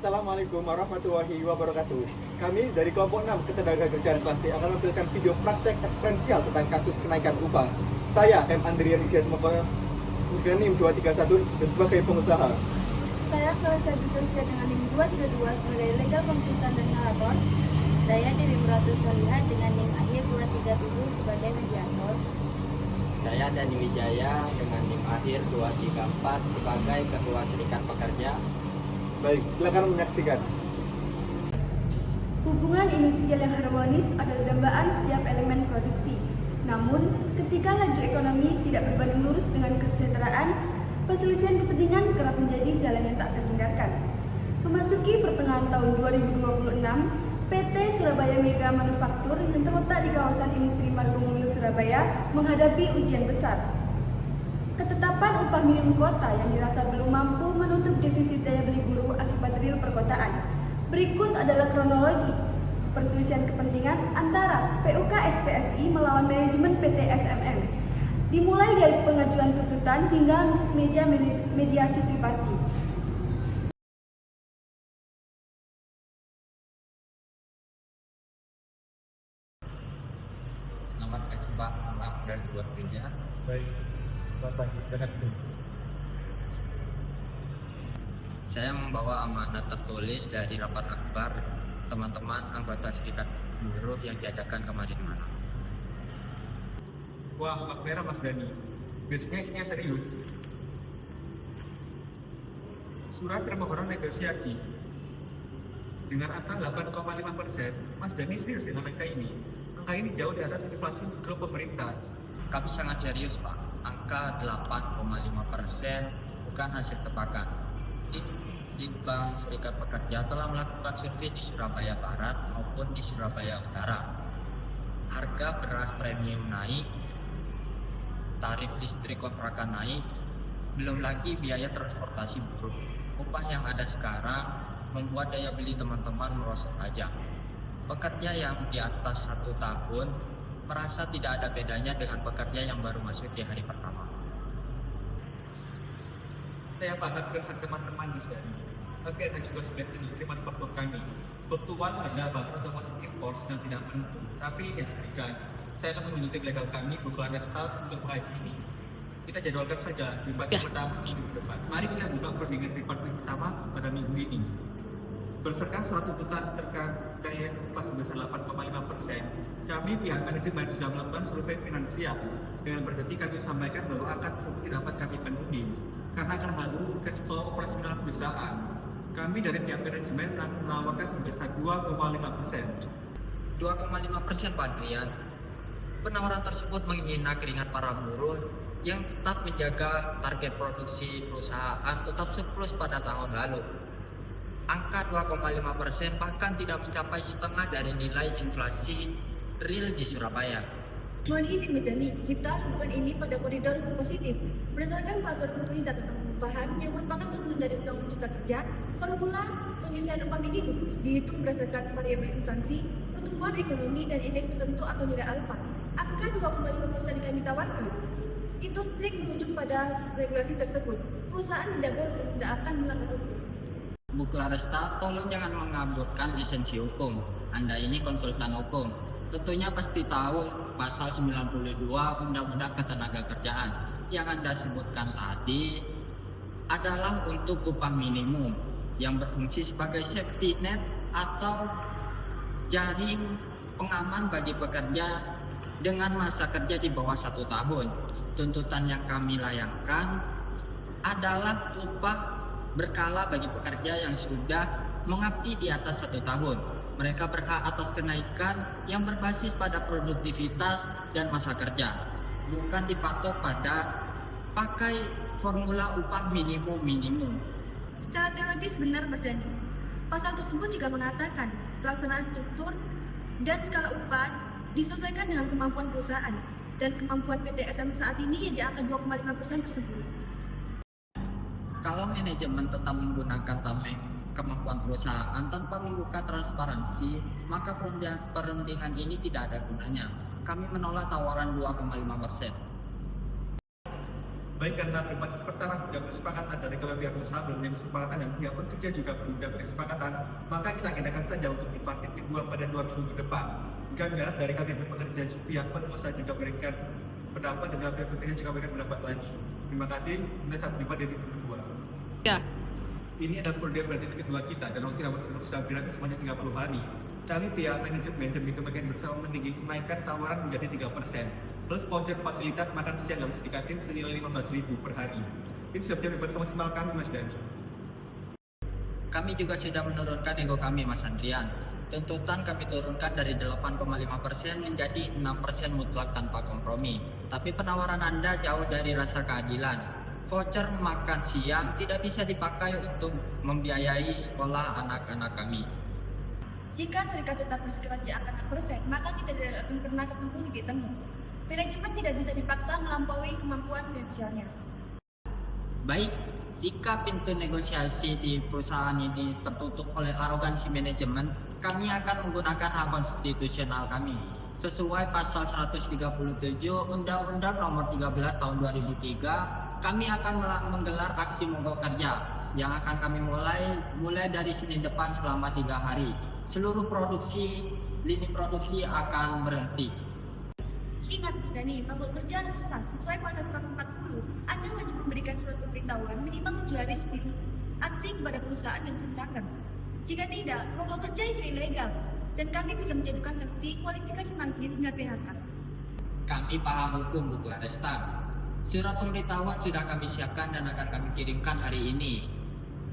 Assalamualaikum warahmatullahi wabarakatuh. Kami dari kelompok 6 Ketenagakerjaan Kelas C akan menampilkan video praktek eksperensial tentang kasus kenaikan upah. Saya M. Andrian Ijiat dengan NIM 231 dan sebagai pengusaha. Saya Kelas Stabilitas dengan NIM 232 sebagai legal konsultan dan narator. Saya Dewi Muratu Solihat dengan NIM akhir 237 sebagai mediator. Saya Dani Wijaya dengan NIM akhir 234 sebagai Ketua Serikat Pekerja. Baik, silakan menyaksikan. Hubungan industrial yang harmonis adalah dambaan setiap elemen produksi. Namun, ketika laju ekonomi tidak berbanding lurus dengan kesejahteraan, perselisihan kepentingan kerap menjadi jalan yang tak terhindarkan. Memasuki pertengahan tahun 2026, PT Surabaya Mega Manufaktur yang terletak di kawasan industri Margomulyo Surabaya menghadapi ujian besar. Ketetapan upah minimum kota yang dirasa belum mampu menutup defisit daya beli buruh akibat real perkotaan. Berikut adalah kronologi perselisihan kepentingan antara PUK SPSI melawan manajemen PT SMM. Dimulai dari pengajuan tuntutan hingga meja mediasi tripartit. Selamat pagi Pak, maaf dan waktunya. Baik, Bapak silakan. Saya membawa amanat tertulis dari rapat akbar teman-teman anggota serikat buruh yang diadakan kemarin malam. Wah, Pak Merah Mas Dani. Biasanya isinya serius. Surat permohonan negosiasi dengan angka 8,5%, Mas Dani serius dengan angka ini. Angka ini jauh di atas inflasi grup pemerintah. Kami sangat serius Pak, angka 8,5% bukan hasil tebakan. Litbang Serikat Pekerja telah melakukan survei di Surabaya Barat maupun di Surabaya Utara. Harga beras premium naik, tarif listrik kontrakan naik, belum lagi biaya transportasi buruh. Upah yang ada sekarang membuat daya beli teman-teman merosot tajam. Pekerja yang di atas 1 tahun merasa tidak ada bedanya dengan pekerja yang baru masuk di hari pertama. Saya paham keresahan teman-teman di sini. Tapi ada juga sebagian industri manufaktur kami. Fluktuan harga bahan otomotif impor yang tidak menentu, tapi dihasilkan. Saya akan menunjuk legal kami bukan staff untuk mengaji ini. Kita jadwalkan saja debat pertama di minggu depan. Mari kita buka perbincangan tripartit pertama pada minggu ini. Berdasarkan surat tuntutan terkait upah sebesar 8,5%, kami pihak manajemen sudah melakukan survei finansial. Dengan berarti kami sampaikan bahwa angka tersebut tidak dapat kami penuhi karena akan mengganggu cash flow operasional perusahaan. Kami dari pihak manajemen menawarkan sebesar 2,5%. 2,5% Pak Adrian. Penawaran tersebut menghina keringat para buruh yang tetap menjaga target produksi perusahaan tetap surplus pada tahun lalu. Angka 2,5% bahkan tidak mencapai setengah dari nilai inflasi real di Surabaya. Mohon izin Mas Dani, kita lakukan ini pada koridor hukum positif. Berdasarkan peraturan pemerintah tentang pengupahan yang merupakan turunan dari Undang-Undang Cipta Kerja, formula penyelesaian upah minimum dihitung berdasarkan variabel inflasi, pertumbuhan ekonomi, dan indeks tertentu atau nilai alfa. Angka 2,5% yang kami tawarkan itu strict merujuk pada regulasi tersebut. Perusahaan tidak boleh dan tidak akan melanggar hukum. Bu Claresta, tolong jangan mengaburkan esensi hukum. Anda ini konsultan hukum. Tentunya pasti tahu pasal 92 Undang-Undang Ketenagakerjaan yang Anda sebutkan tadi adalah untuk upah minimum yang berfungsi sebagai safety net atau jaring pengaman bagi pekerja dengan masa kerja di bawah 1 tahun. Tuntutan yang kami layangkan adalah upah berkala bagi pekerja yang sudah mengabdi di atas 1 tahun. Mereka berhak atas kenaikan yang berbasis pada produktivitas dan masa kerja, bukan dipatok pada pakai formula upah minimum. Secara teoritis benar Mas Dani. Pasal tersebut juga mengatakan pelaksanaan struktur dan skala upah disesuaikan dengan kemampuan perusahaan dan kemampuan PT SM saat ini yang di angka 2,5% tersebut. Kalau manajemen tetap menggunakan kemampuan perusahaan tanpa membuka transparansi, maka perundingan ini tidak ada gunanya. Kami menolak tawaran 2,5%. Baik karena pertama juga kesepakatan dari kedua pihak usaha belum yang kesepakatan dan pihak pekerja juga belum ada kesepakatan, maka kita agendakan saja untuk di partit kedua pada 2 minggu ke depan. Jika berharap dari kami pekerja, pihak pengusaha juga berikan pendapat dan pihak pekerja juga berikan pendapat lagi. Terima kasih. Kita sampai jumpa di minggu kedua. Ya. Ini adalah program partit kedua kita dan waktu rapat sudah berakhir sebanyak 30 hari. Kami pihak manajemen demi kebagian bersama menaikkan tawaran menjadi 3%, plus voucher fasilitas makan siang dan di kantin senilai 15.000 per hari. Ini sudah menjadi bersama maksimal kami, Mas Dani. Kami juga sudah menurunkan ego kami, Mas Andrian. Tuntutan kami turunkan dari 8,5% menjadi 6% mutlak tanpa kompromi. Tapi penawaran Anda jauh dari rasa keadilan. Voucher makan siang tidak bisa dipakai untuk membiayai sekolah anak-anak kami. Jika serikat tetap bersikeras di angka 6%, maka kita tidak akan pernah ketemu titik temu. Manajemen tidak bisa dipaksa melampaui kemampuan finansialnya. Baik, jika pintu negosiasi di perusahaan ini tertutup oleh arogansi manajemen, kami akan menggunakan hak konstitusional kami. Sesuai pasal 137 Undang-Undang Nomor 13 Tahun 2003, kami akan menggelar aksi mogok kerja yang akan kami mulai dari Senin depan selama 3 hari. Seluruh lini produksi akan berhenti. Ingat, Mas Dani, mogok kerja harus sah. Sesuai pasal 140, Anda wajib memberikan surat pemberitahuan minimal 7 hari sebelum aksi kepada perusahaan yang diserahkan. Jika tidak, mogok kerja itu ilegal dan kami bisa menjatuhkan sanksi kualifikasi mangkir hingga PHK. Kami paham hukum, Bu Claresta. Surat pemberitahuan sudah kami siapkan dan akan kami kirimkan hari ini.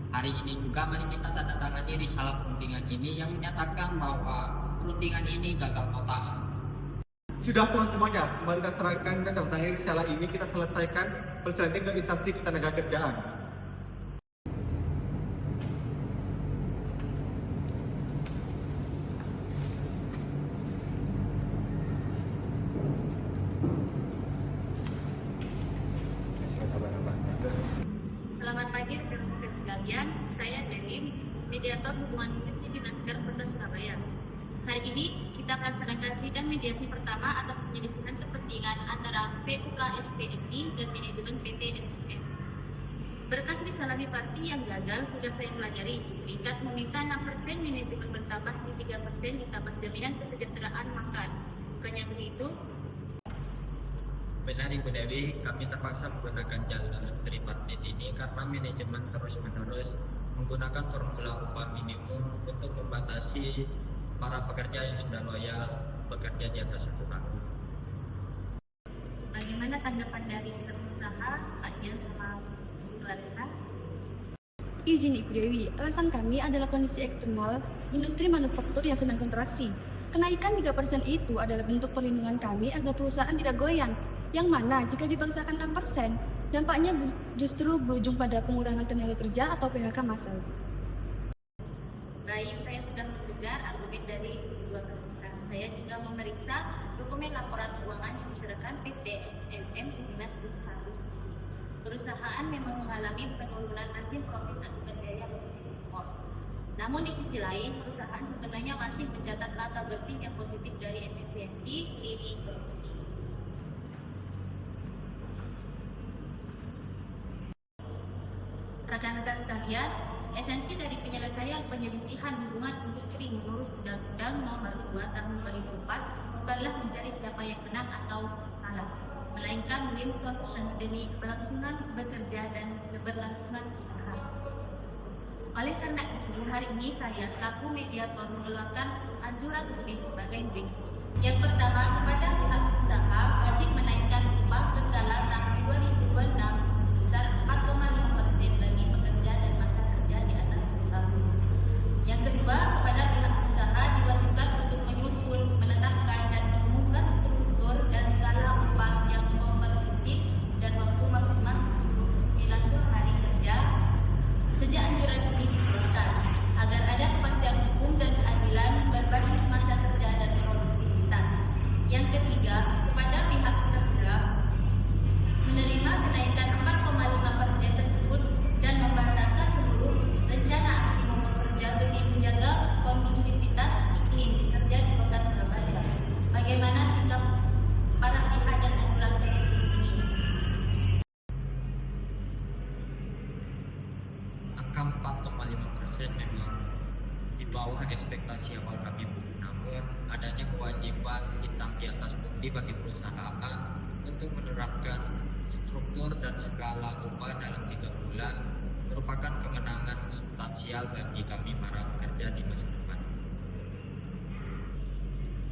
Hari ini juga mari kita tanda tangani risalah perundingan ini yang menyatakan bahwa perundingan ini gagal total. Sudah pulang semuanya, mari kita serahkan dan tanda tangani risalah ini, kita selesaikan perjalanan ke instansi ketenaga kerjaan. Selamat pagi rekan-rekan sekalian, saya Denim, mediator hubungan industri di Naskar Kota Surabaya. Hari ini kita melaksanakan sidang mediasi pertama atas penyelesaian kepentingan antara PUK SPSI dan manajemen PT SPM. Berkas risalah parti yang gagal sudah saya pelajari. Serikat meminta 6%, manajemen bertambah di 3% ditambah jaminan kesejahteraan makan. Bukannya begitu? Benar Ibu Dewi, kami terpaksa menggunakan jalur tripartit ini karena manajemen terus-menerus menggunakan formula upah minimum untuk membatasi para pekerja yang sudah loyal bekerja di atas 1 tahun. Bagaimana tanggapan dari pengusaha, Pak Jan sama Bu Claresta? Izin Ibu Dewi, alasan kami adalah kondisi eksternal industri manufaktur yang sedang kontraksi. Kenaikan 3% itu adalah bentuk perlindungan kami agar perusahaan tidak goyang. Yang mana jika dipaksakan 6%, dampaknya justru berujung pada pengurangan tenaga kerja atau PHK massal. Baik, saya sudah mendengar argumen dari dua pihak. Saya juga memeriksa dokumen laporan keuangan yang diserahkan PT SMM ke Dinas di satu sisi. Perusahaan memang mengalami penurunan margin profit akibat biaya logistik impor. Namun di sisi lain, perusahaan sebenarnya masih mencatat laba bersih yang positif dari efisiensi lini produksi. Rekan-rekan sekalian, esensi dari penyelesaian penyelisihan hubungan industri menurut Undang-Undang Nomor 2 Tahun 2004 bukanlah mencari siapa yang menang atau kalah, melainkan win solution demi keberlangsungan bekerja dan keberlangsungan usaha. Oleh karena itu, hari ini saya selaku mediator mengeluarkan anjuran tulis sebagai berikut. Yang pertama, kepada pihak usaha wajib menaikkan upah berkala tahun 2026 sebesar 4,5% bagi pekerja dan masa kerja di atas 1 tahun. Yang kedua, kepada pihak usaha diwajibkan untuk menyusun, menetapkan dan mengumumkan struktur dan skala upah yang kompetitif dan waktu maksimal 90 hari kerja sejak anjuran ini diterapkan agar ada kepastian hukum dan keadilan berbasis masa kerja dan produktivitas. Yang ketiga, kepada pihak pekerja menerima kenaikan bawah ekspektasi awal kami, Bu. Namun adanya kewajiban hitam di atas putih bagi perusahaan untuk menerapkan struktur dan skala upah dalam 3 bulan merupakan kemenangan substansial bagi kami para pekerja di masa depan.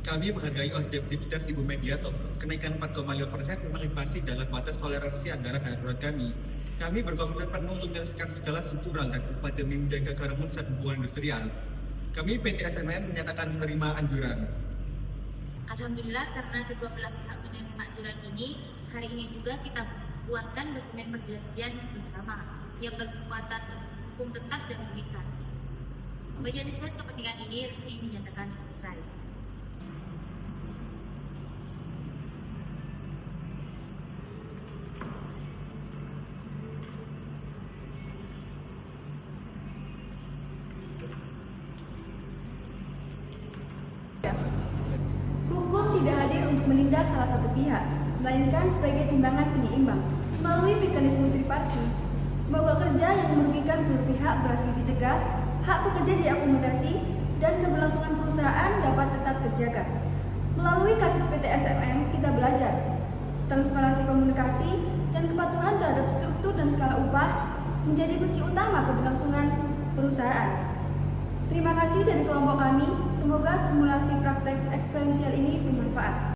Kami menghargai objektivitas Ibu Mediator. Kenaikan 4,5% memang masih dalam batas toleransi anggaran darurat kami. Kami berkomitmen penuh untuk menyelesaikan segala struktural dan upah demi menjaga keharmonisan hubungan industrial. Kami PT SMM menyatakan menerima anjuran. Alhamdulillah, karena kedua belah pihak menerima anjuran ini, hari ini juga kita buatkan dokumen perjanjian bersama yang berkekuatan hukum tetap dan mengikat. Perjanjian kepentingan ini resmi dinyatakan selesai. Hukum tidak hadir untuk menindas salah satu pihak, melainkan sebagai timbangan penyeimbang. Melalui mekanisme tripartit, mogok kerja yang merugikan seluruh pihak berhasil dicegah, hak pekerja diakomodasi, dan keberlangsungan perusahaan dapat tetap terjaga. Melalui kasus PT SMM, kita belajar transparansi komunikasi dan kepatuhan terhadap struktur dan skala upah menjadi kunci utama keberlangsungan perusahaan. Terima kasih dari kelompok kami. Semoga simulasi praktek eksperiensial ini bermanfaat.